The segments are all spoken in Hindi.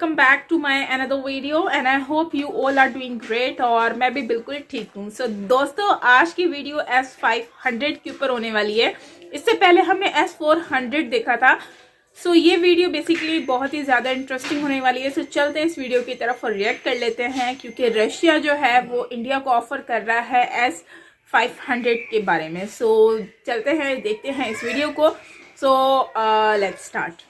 Welcome back to my another video and I hope you all are doing great. और मैं भी बिल्कुल ठीक हूँ। सो दोस्तों, आज की वीडियो S500 के ऊपर होने वाली है। इससे पहले हमने S400 देखा था। सो ये वीडियो बेसिकली बहुत ही ज़्यादा इंटरेस्टिंग होने वाली है। सो चलते हैं इस वीडियो की तरफ और रिएक्ट कर लेते हैं, क्योंकि रशिया जो है वो इंडिया को ऑफर कर रहा है S500 के बारे में। सो चलते हैं, देखते हैं इस वीडियो को। So let's start.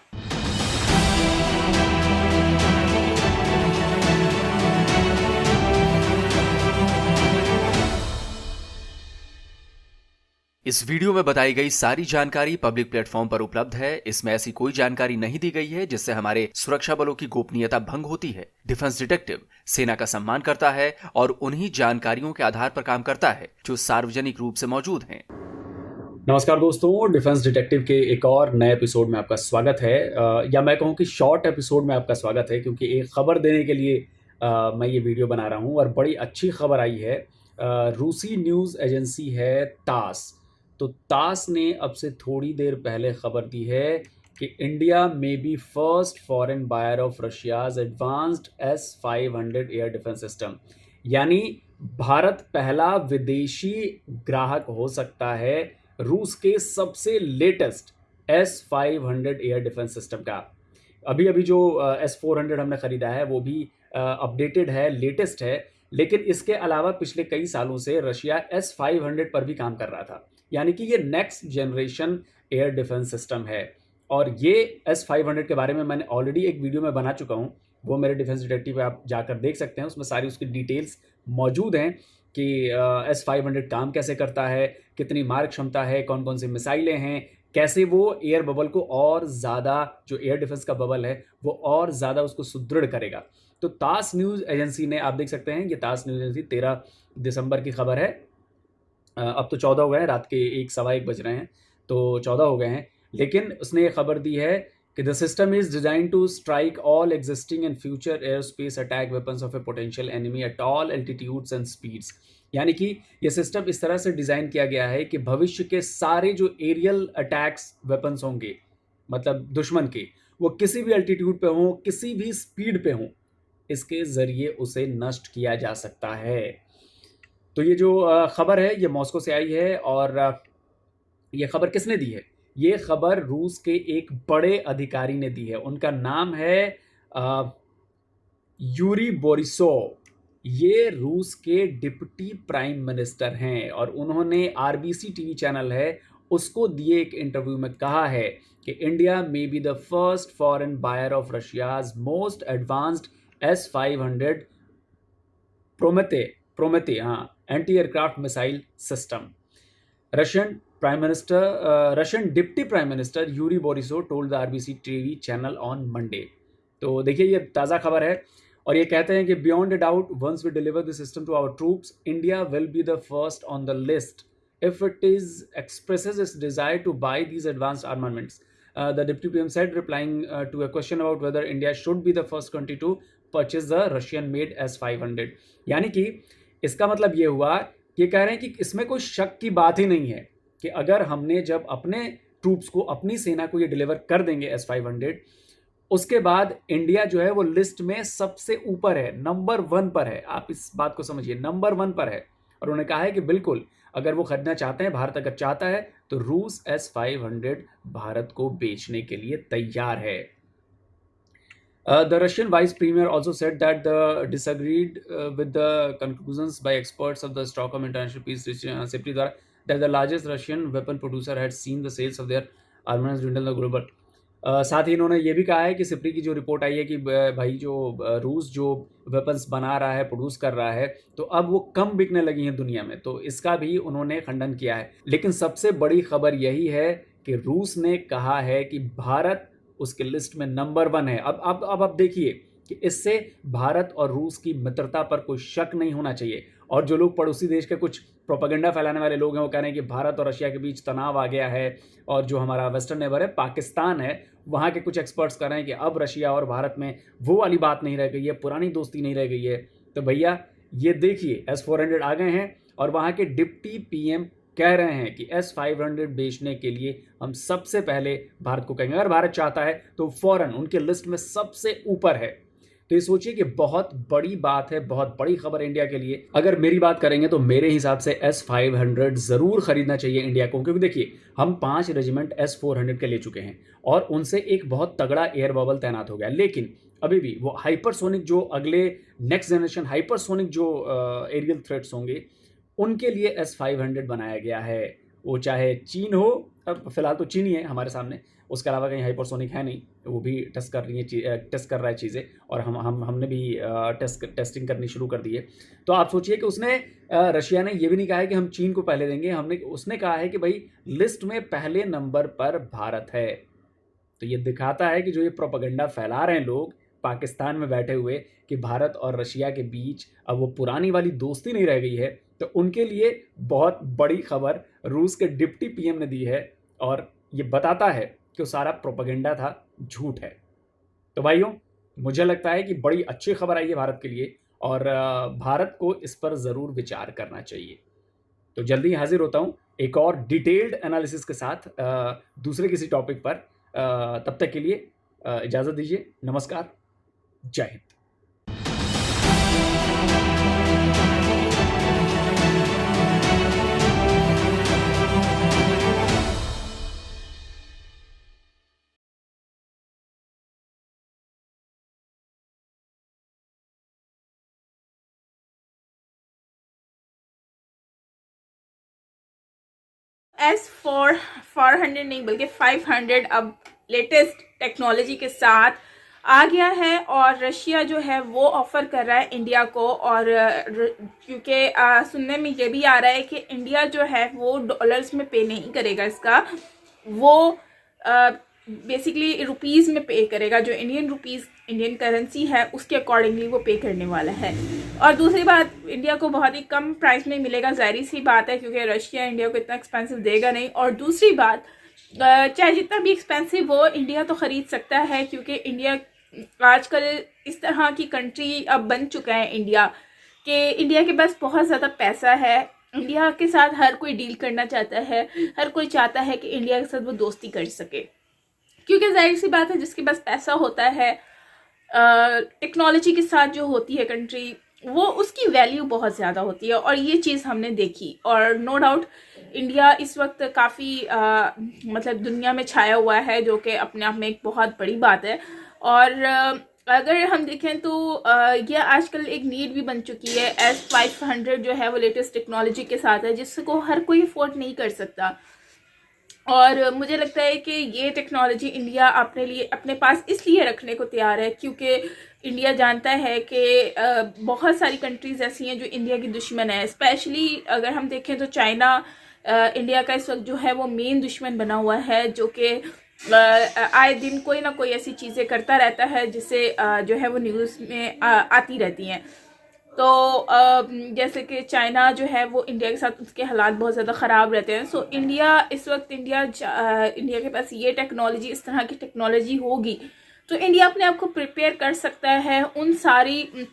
इस वीडियो में बताई गई सारी जानकारी पब्लिक प्लेटफॉर्म पर उपलब्ध है। इसमें ऐसी कोई जानकारी नहीं दी गई है जिससे हमारे सुरक्षा बलों की गोपनीयता भंग होती है। डिफेंस डिटेक्टिव सेना का सम्मान करता है और उन्हीं जानकारियों के आधार पर काम करता है जो सार्वजनिक रूप से मौजूद हैं। नमस्कार दोस्तों, डिफेंस डिटेक्टिव के एक और नए एपिसोड में आपका स्वागत है। या मैं कहूँ कि शॉर्ट एपिसोड में आपका स्वागत है, क्योंकि एक खबर देने के लिए मैं ये वीडियो बना रहा हूँ और बड़ी अच्छी खबर आई है। रूसी न्यूज़ एजेंसी है तास। तो तास ने अब से थोड़ी देर पहले खबर दी है कि इंडिया में be first foreign buyer of Russia's advanced S500 air defence system. यानी भारत पहला विदेशी ग्राहक हो सकता है रूस के सबसे latest S500 air defence system का। अभी अभी जो S400 हमने ख़रीदा है वो भी अपडेटेड है, लेटेस्ट है। लेकिन इसके अलावा पिछले कई सालों से रशिया S500 पर भी काम कर रहा था। यानी कि ये next generation air defence system है। और ये S500 के बारे में मैंने ऑलरेडी एक वीडियो में बना चुका हूँ, वो मेरे डिफेंस डिटेक्टिव पे आप जाकर देख सकते हैं। उसमें सारी उसकी डिटेल्स मौजूद हैं कि S500 काम कैसे करता है, कितनी मारक क्षमता है, कौन कौन सी मिसाइलें हैं, कैसे वो एयर बबल को और ज़्यादा, जो एयर डिफेंस का बबल है वो और ज़्यादा उसको सुदृढ़ करेगा। तो तास न्यूज़ एजेंसी ने, आप देख सकते हैं ये तास न्यूज़ एजेंसी 13 दिसंबर की खबर है। अब तो 14 हो गए हैं, रात के 1 सवा 1 बज रहे हैं, तो 14 हो गए हैं। लेकिन उसने ये खबर दी है कि the system is design to strike all existing and future air space attack weapons of a potential enemy at all altitudes and speeds. यानी कि ये सिस्टम इस तरह से डिज़ाइन किया गया है कि भविष्य के सारे जो एरियल अटैक्स वेपन्स होंगे, मतलब दुश्मन के, वो किसी भी अल्टीट्यूड पे हों, किसी भी स्पीड पे हों, इसके ज़रिए उसे नष्ट किया जा सकता है। तो ये जो खबर है ये मॉस्को से आई है। और ये खबर किसने दी है? ये खबर रूस के एक बड़े अधिकारी ने दी है। उनका नाम है यूरी बोरिसोव। ये रूस के डिप्टी प्राइम मिनिस्टर हैं और उन्होंने आरबीसी टीवी चैनल है उसको दिए एक इंटरव्यू में कहा है कि India may be the first foreign buyer of Russia's most advanced S500 Prometheus anti aircraft missile system. Russian deputy prime minister Yuri Borisov told the RBC TV channel on Monday. तो देखिए ये ताज़ा खबर है और ये कहते हैं कि beyond a doubt once we deliver the system to our troops India will be the first on the list if it is expresses its desire to buy these advanced armaments. The deputy PM said, replying to a question about whether India should be the first country to purchase the Russian-made S500. यानी कि इसका मतलब ये हुआ, ये कह रहे हैं कि इसमें कोई शक की बात ही नहीं है कि अगर हमने जब अपने ट्रूप्स को, अपनी सेना को ये डिलीवर कर देंगे S500, उसके बाद इंडिया जो है वो लिस्ट में सबसे ऊपर है, नंबर 1 पर है। आप इस बात को समझिए, नंबर 1 पर है। और उन्होंने कहा है कि बिल्कुल अगर वो खरीदना चाहते हैं, भारत अगर चाहता है, तो रूस S500 भारत को बेचने के लिए तैयार है। The Russian vice premier also said that the disagreed with the conclusions by experts of the Stockholm International Peace SIPRI द्वारा that the largest Russian weapon producer had seen the sales of their armaments dwindle the global. साथ ही इन्होंने ये भी कहा है कि सिप्री की जो रिपोर्ट आई है कि भाई जो रूस जो वेपन्स बना रहा है, प्रोड्यूस कर रहा है, तो अब वो कम बिकने लगी हैं दुनिया में, तो इसका भी उन्होंने खंडन किया है। लेकिन सबसे बड़ी खबर यही है कि रूस ने कहा है कि भारत उसके लिस्ट में नंबर 1 है। अब आप देखिए कि इससे भारत और रूस की मित्रता पर कोई शक नहीं होना चाहिए। और जो लोग पड़ोसी देश के कुछ प्रोपेगेंडा फैलाने वाले लोग हैं, वो कह रहे हैं कि भारत और रशिया के बीच तनाव आ गया है, और जो हमारा वेस्टर्न नेबर है पाकिस्तान है, वहाँ के कुछ एक्सपर्ट्स कह रहे हैं कि अब रशिया और भारत में वो वाली बात नहीं रह गई है, पुरानी दोस्ती नहीं रह गई है। तो भैया ये देखिए S400 आ गए हैं और वहाँ के डिप्टी PM कह रहे हैं कि S500 बेचने के लिए हम सबसे पहले भारत को कहेंगे। अगर भारत चाहता है तो फ़ौरन उनके लिस्ट में सबसे ऊपर है। तो ये सोचिए कि बहुत बड़ी बात है, बहुत बड़ी खबर इंडिया के लिए। अगर मेरी बात करेंगे तो मेरे हिसाब से S500 ज़रूर खरीदना चाहिए इंडिया को, क्योंकि देखिए हम 5 रेजिमेंट S400 के ले चुके हैं और उनसे एक बहुत तगड़ा एयर बबल तैनात हो गया, लेकिन अभी भी वो हाइपरसोनिक जो अगले नेक्स्ट जनरेशन हाइपरसोनिक जो एरियल थ्रेट्स होंगे उनके लिए S500 बनाया गया है। वो चाहे चीन हो, अब फिलहाल तो चीन ही है हमारे सामने, उसके अलावा कहीं हाइपरसोनिक है नहीं, वो भी टेस्ट कर रहा है चीज़ें, और हमने भी टेस्टिंग करनी शुरू कर दी है। तो आप सोचिए कि उसने रशिया ने ये भी नहीं कहा है कि हम चीन को पहले देंगे, उसने कहा है कि भाई लिस्ट में पहले नंबर पर भारत है। तो ये दिखाता है कि जो ये प्रोपेगेंडा फैला रहे हैं लोग पाकिस्तान में बैठे हुए कि भारत और रशिया के बीच अब वो पुरानी वाली दोस्ती नहीं रह गई है, तो उनके लिए बहुत बड़ी खबर रूस के डिप्टी पीएम ने दी है, और ये बताता है कि वो सारा प्रोपेगेंडा था, झूठ है। तो भाइयों, मुझे लगता है कि बड़ी अच्छी खबर आई है भारत के लिए, और भारत को इस पर ज़रूर विचार करना चाहिए। तो जल्दी हाजिर होता हूँ एक और डिटेल्ड एनालिसिस के साथ दूसरे किसी टॉपिक पर। तब तक के लिए इजाज़त दीजिए। नमस्कार, जय हिंद। S400 नहीं बल्कि 500 अब लेटेस्ट टेक्नोलॉजी के साथ आ गया है, और रशिया जो है वो ऑफ़र कर रहा है इंडिया को। और क्योंकि सुनने में ये भी आ रहा है कि इंडिया जो है वो डॉलर्स में पे नहीं करेगा इसका, वो बेसिकली रुपीज़ में पे करेगा, जो इंडियन करेंसी है उसके अकॉर्डिंगली वो पे करने वाला है। और दूसरी बात, इंडिया को बहुत ही कम प्राइस में मिलेगा, जाहिर सी बात है, क्योंकि रशिया इंडिया को इतना एक्सपेंसिव देगा नहीं। और दूसरी बात, चाहे जितना भी एक्सपेंसिव हो इंडिया तो ख़रीद सकता है, क्योंकि इंडिया आजकल इस तरह की कंट्री अब बन चुका है इंडिया, कि इंडिया के पास बहुत ज़्यादा पैसा है। इंडिया के साथ हर कोई डील करना चाहता है, हर कोई चाहता है कि इंडिया के साथ वो दोस्ती कर सके, क्योंकि जाहिर सी बात है जिसके पास पैसा होता है, टेक्नोलॉजी के साथ जो होती है कंट्री, वो उसकी वैल्यू बहुत ज़्यादा होती है। और ये चीज़ हमने देखी, और नो डाउट इंडिया इस वक्त काफ़ी मतलब दुनिया में छाया हुआ है, जो कि अपने आप में एक बहुत बड़ी बात है। और अगर हम देखें तो यह आजकल एक नीड भी बन चुकी है। S500 जो है वो लेटेस्ट टेक्नोलॉजी के साथ है, जिसको हर कोई अफोर्ड नहीं कर सकता। और मुझे लगता है कि ये टेक्नोलॉजी इंडिया अपने पास इसलिए रखने को तैयार है, क्योंकि इंडिया जानता है कि बहुत सारी कंट्रीज़ ऐसी हैं जो इंडिया की दुश्मन है। स्पेशली अगर हम देखें तो चाइना इंडिया का इस वक्त जो है वो मेन दुश्मन बना हुआ है, जो कि आए दिन कोई ना कोई ऐसी चीज़ें करता रहता है जिससे जो है वो न्यूज़ में आती रहती हैं। तो जैसे कि चाइना जो है वो इंडिया के साथ उसके हालात बहुत ज़्यादा ख़राब रहते हैं। सो इंडिया के पास ये टेक्नोलॉजी, इस तरह की टेक्नोलॉजी होगी तो इंडिया अपने आप को प्रिपेयर कर सकता है उन सारी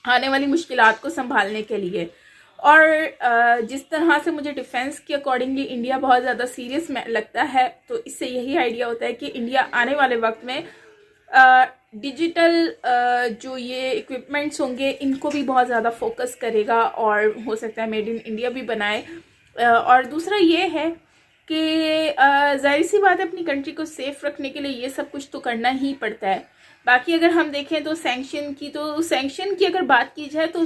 आने वाली मुश्किलात को संभालने के लिए। और जिस तरह से मुझे डिफेंस के अकॉर्डिंगली इंडिया बहुत ज़्यादा सीरियस लगता है, तो इससे यही आइडिया होता है कि इंडिया आने वाले वक्त में डिजिटल जो ये इक्विपमेंट्स होंगे इनको भी बहुत ज़्यादा फोकस करेगा, और हो सकता है मेड इन इंडिया भी बनाए। और दूसरा ये है कि जाहिर सी बात है अपनी कंट्री को सेफ रखने के लिए ये सब कुछ तो करना ही पड़ता है। बाकी अगर हम देखें तो सैंक्शन की अगर बात की जाए तो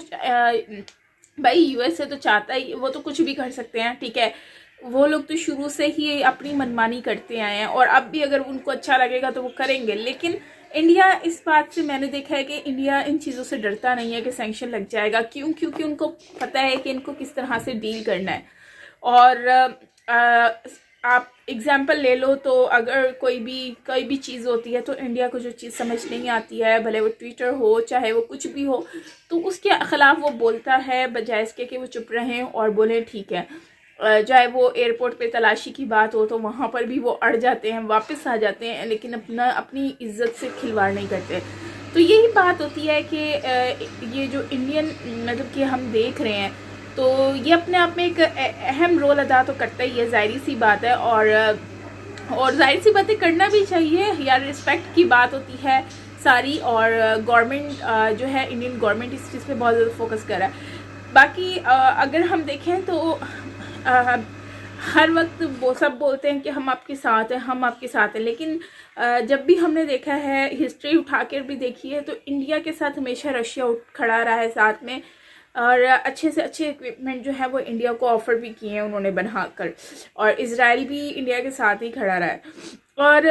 भाई यूएसए तो चाहता ही, वो तो कुछ भी कर सकते हैं, ठीक है। वो लोग तो शुरू से ही अपनी मनमानी करते आए हैं, और अब भी अगर उनको अच्छा लगेगा तो वो करेंगे। लेकिन इंडिया इस बात से मैंने देखा है कि इंडिया इन चीज़ों से डरता नहीं है कि सैंक्शन लग जाएगा, क्योंकि उनको पता है कि इनको किस तरह से डील करना है। और आप एग्जाम्पल ले लो तो अगर कोई भी चीज़ होती है तो इंडिया को जो चीज़ समझ नहीं आती है, भले वो ट्विटर हो चाहे वो कुछ भी हो, तो उसके ख़िलाफ़ वो बोलता है, बजाय इसके कि वो चुप रहें और बोलें ठीक है। चाहे वो एयरपोर्ट पे तलाशी की बात हो तो वहाँ पर भी वो अड़ जाते हैं, वापस आ जाते हैं, लेकिन अपनी इज्जत से खिलवाड़ नहीं करते। तो यही बात होती है कि ये जो इंडियन मतलब कि हम देख रहे हैं, तो ये अपने आप में एक अहम रोल अदा तो करता ही है, ज़ाहिर सी बात है। और ज़ाहिर सी बातें करना भी चाहिए यार, रिस्पेक्ट की बात होती है, सारी, और गवर्नमेंट जो है इंडियन गवर्नमेंट इस चीज़ पे बहुत ज़्यादा फोकस कर रहा है। बाकी अगर हम देखें तो हर वक्त वो सब बोलते हैं कि हम आपके साथ हैं, हम आपके साथ हैं, लेकिन जब भी हमने देखा है, हिस्ट्री उठाकर भी देखी है, तो इंडिया के साथ हमेशा रशिया खड़ा रहा है साथ में, और अच्छे से अच्छे इक्विपमेंट जो है वो इंडिया को ऑफ़र भी किए हैं उन्होंने बनाकर, और इजराइल भी इंडिया के साथ ही खड़ा रहा है। और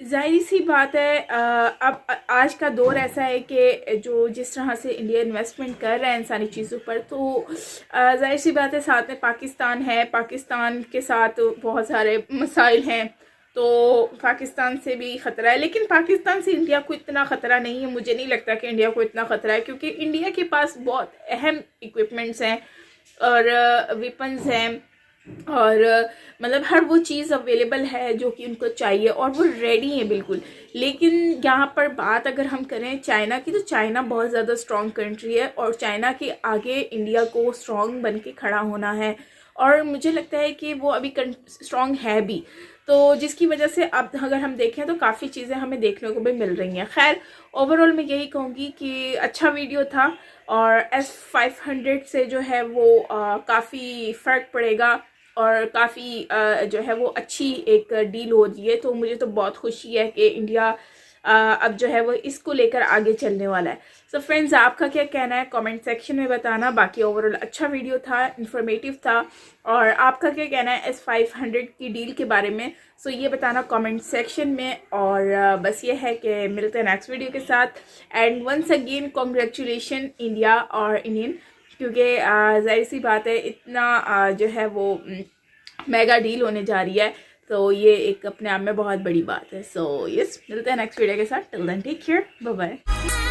जाहिर सी बात है, अब आज का दौर ऐसा है कि जो जिस तरह से इंडिया इन्वेस्टमेंट कर रहा है इन सारी चीज़ों पर, तो जाहिर सी बात है साथ में पाकिस्तान है, पाकिस्तान के साथ बहुत सारे मसाइल हैं, तो पाकिस्तान से भी ख़तरा है। लेकिन पाकिस्तान से इंडिया को इतना ख़तरा नहीं है, मुझे नहीं लगता कि इंडिया को इतना ख़तरा है, क्योंकि इंडिया के पास बहुत अहम इक्विपमेंट्स हैं और वेपन्स हैं, और मतलब हर वो चीज़ अवेलेबल है जो कि उनको चाहिए, और वो रेडी है बिल्कुल। लेकिन यहाँ पर बात अगर हम करें चाइना की, तो चाइना बहुत ज़्यादा स्ट्रॉन्ग कंट्री है, और चाइना के आगे इंडिया को स्ट्रॉन्ग बन के खड़ा होना है, और मुझे लगता है कि वो अभी स्ट्रॉन्ग है भी, तो जिसकी वजह से अब अगर हम देखें तो काफ़ी चीज़ें हमें देखने को भी मिल रही हैं। खैर ओवरऑल मैं यही कहूँगी कि अच्छा वीडियो था, और S500 से जो है वो काफ़ी फ़र्क पड़ेगा, और काफ़ी जो है वो अच्छी एक डील हो रही है, तो मुझे तो बहुत खुशी है कि इंडिया अब जो है वो इसको लेकर आगे चलने वाला है। सो फ्रेंड्स, आपका क्या कहना है कमेंट सेक्शन में बताना। बाकी ओवरऑल अच्छा वीडियो था, इन्फॉर्मेटिव था, और आपका क्या कहना है S500 की डील के बारे में, सो ये बताना कमेंट सेक्शन में। और बस ये है कि मिलते हैं नेक्स्ट वीडियो के साथ, and once again congratulation India और इंडियन, क्योंकि जाहिर सी बात है इतना जो है वो मेगा डील होने जा रही है, तो ये एक अपने आप में बहुत बड़ी बात है। सो यस, मिलते हैं नेक्स्ट वीडियो के साथ। Till then take care, bye bye.